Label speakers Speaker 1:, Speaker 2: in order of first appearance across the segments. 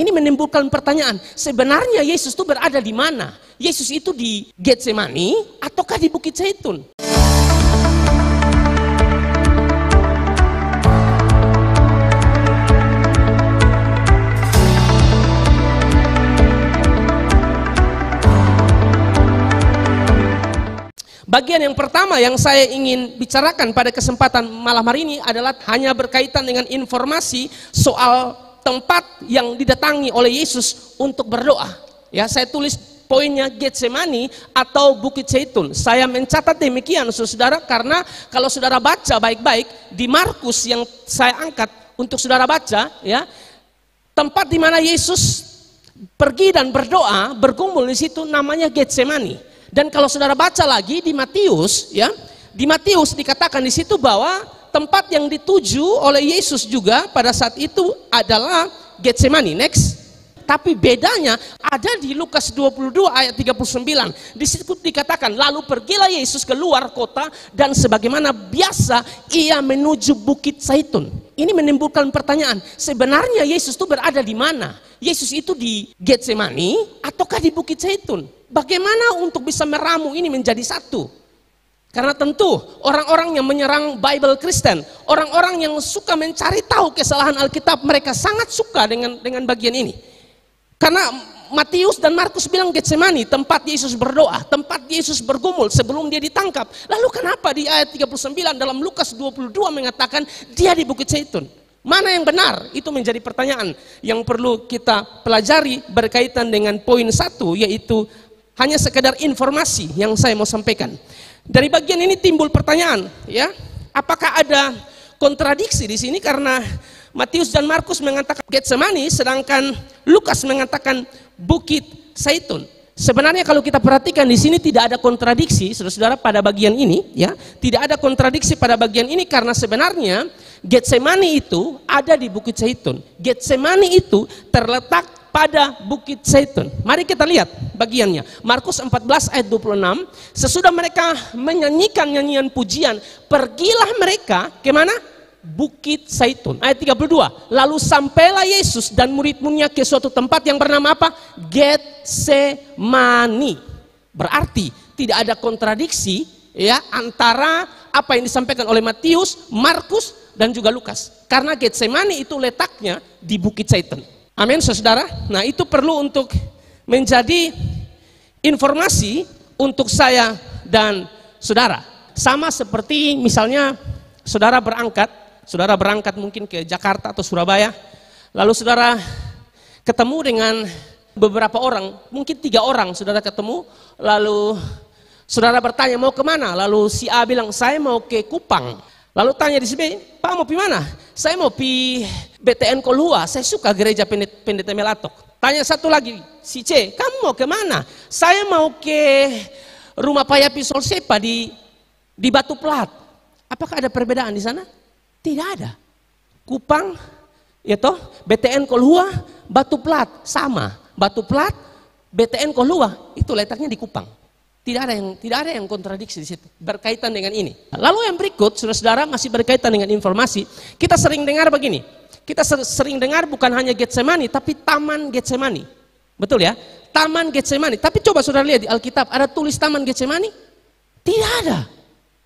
Speaker 1: Ini menimbulkan pertanyaan, sebenarnya Yesus itu berada di mana? Yesus itu di Getsemani ataukah di Bukit Zaitun? Bagian yang pertama yang saya ingin bicarakan pada kesempatan malam hari ini adalah hanya berkaitan dengan informasi soal tempat yang didatangi oleh Yesus untuk berdoa. Ya, saya tulis poinnya Getsemani atau Bukit Zaitun. Saya mencatat demikian saudara, karena kalau saudara baca baik-baik di Markus yang saya angkat untuk saudara baca, ya, tempat di mana Yesus pergi dan berdoa, berkumpul di situ namanya Getsemani. Dan kalau saudara baca lagi di Matius, ya, di Matius dikatakan di situ bahwa tempat yang dituju oleh Yesus juga pada saat itu adalah Getsemani. Next. Tapi bedanya ada di Lukas 22 ayat 39. Di situ dikatakan, lalu pergilah Yesus keluar kota dan sebagaimana biasa ia menuju Bukit Zaitun. Ini menimbulkan pertanyaan, sebenarnya Yesus itu berada di mana? Yesus itu di Getsemani ataukah di Bukit Zaitun? Bagaimana untuk bisa meramu ini menjadi satu? Karena tentu orang-orang yang menyerang Bible Kristen, orang-orang yang suka mencari tahu kesalahan Alkitab, mereka sangat suka dengan bagian ini. Karena Matius dan Markus bilang Getsemani, tempat Yesus berdoa, tempat Yesus bergumul sebelum dia ditangkap. Lalu kenapa di ayat 39 dalam Lukas 22 mengatakan dia di Bukit Zaitun? Mana yang benar? Itu menjadi pertanyaan yang perlu kita pelajari berkaitan dengan poin 1, yaitu hanya sekedar informasi yang saya mau sampaikan. Dari bagian ini timbul pertanyaan, ya, apakah ada kontradiksi di sini karena Matius dan Markus mengatakan Getsemani, sedangkan Lukas mengatakan Bukit Zaitun. Sebenarnya kalau kita perhatikan di sini tidak ada kontradiksi, saudara-saudara, pada bagian ini, ya, tidak ada kontradiksi pada bagian ini karena sebenarnya Getsemani itu ada di Bukit Zaitun. Getsemani itu terletak pada Bukit Zaitun. Mari kita lihat bagiannya. Markus 14 ayat 26. Sesudah mereka menyanyikan nyanyian pujian, pergilah mereka kemana? Bukit Zaitun. Ayat 32. Lalu sampailah Yesus dan murid-muridnya ke suatu tempat yang bernama apa? Getsemani. Berarti tidak ada kontradiksi, ya, antara apa yang disampaikan oleh Matius, Markus dan juga Lukas. Karena Getsemani itu letaknya di Bukit Zaitun. Amin, saudara. Nah, itu perlu untuk menjadi informasi untuk saya dan saudara. Sama seperti misalnya saudara berangkat mungkin ke Jakarta atau Surabaya, lalu saudara ketemu dengan beberapa orang, mungkin 3 orang saudara ketemu, lalu saudara bertanya mau kemana, lalu si A bilang saya mau ke Kupang. Lalu tanya di sini, Pak mau pi mana? Saya mau pi BTN Kolhua, saya suka gereja Pendeta Melatok. Tanya satu lagi, si C, kamu mau kemana? Saya mau ke rumah Payapi Solsepa di Batu Plat. Apakah ada perbedaan di sana? Tidak ada. Kupang, ya toh, BTN Kolhua, Batu Plat, sama. Batu Plat, BTN Kolhua, itu letaknya di Kupang. Tidak ada yang kontradiksi di situ berkaitan dengan ini. Lalu yang berikut, saudara-saudara, masih berkaitan dengan informasi. Kita sering dengar begini. Kita sering dengar bukan hanya Getsemani, tapi Taman Getsemani. Betul ya? Taman Getsemani. Tapi coba saudara lihat di Alkitab, ada tulis Taman Getsemani? Tidak ada.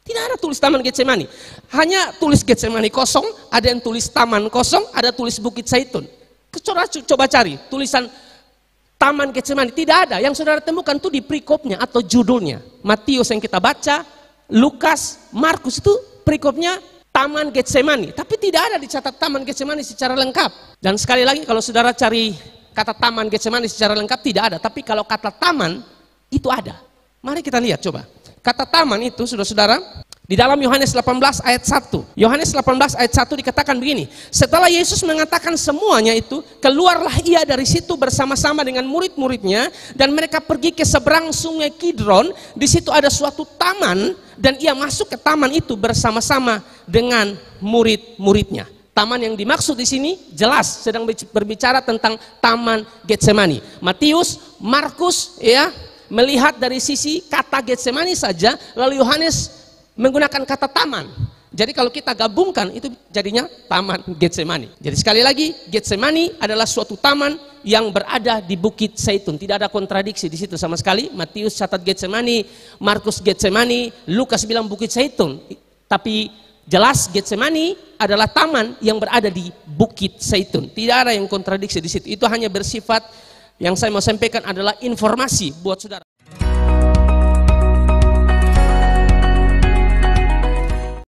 Speaker 1: Tidak ada tulis Taman Getsemani. Hanya tulis Getsemani kosong, ada yang tulis Taman kosong, ada tulis Bukit Zaitun. Coba cari tulisan Taman Getsemani, tidak ada. Yang saudara temukan itu di perikopnya atau judulnya. Matius yang kita baca, Lukas, Markus itu perikopnya Taman Getsemani. Tapi tidak ada dicatat Taman Getsemani secara lengkap. Dan sekali lagi kalau saudara cari kata Taman Getsemani secara lengkap tidak ada. Tapi kalau kata taman itu ada. Mari kita lihat coba. Kata taman itu saudara-saudara di dalam Yohanes 18 ayat 1. Yohanes 18 ayat 1 dikatakan begini. Setelah Yesus mengatakan semuanya itu, keluarlah ia dari situ bersama-sama dengan murid-muridnya dan mereka pergi ke seberang sungai Kidron. Di situ ada suatu taman dan ia masuk ke taman itu bersama-sama dengan murid-muridnya. Taman yang dimaksud di sini jelas sedang berbicara tentang Taman Getsemani. Matius, Markus, ya, melihat dari sisi kata Getsemani saja, lalu Yohanes menggunakan kata taman. Jadi kalau kita gabungkan itu jadinya Taman Getsemani. Jadi sekali lagi, Getsemani adalah suatu taman yang berada di Bukit Zaitun. Tidak ada kontradiksi di situ sama sekali. Matius catat Getsemani, Markus Getsemani, Lukas bilang Bukit Zaitun. Tapi jelas Getsemani adalah taman yang berada di Bukit Zaitun. Tidak ada yang kontradiksi di situ. Itu hanya bersifat, yang saya mau sampaikan adalah informasi buat saudara.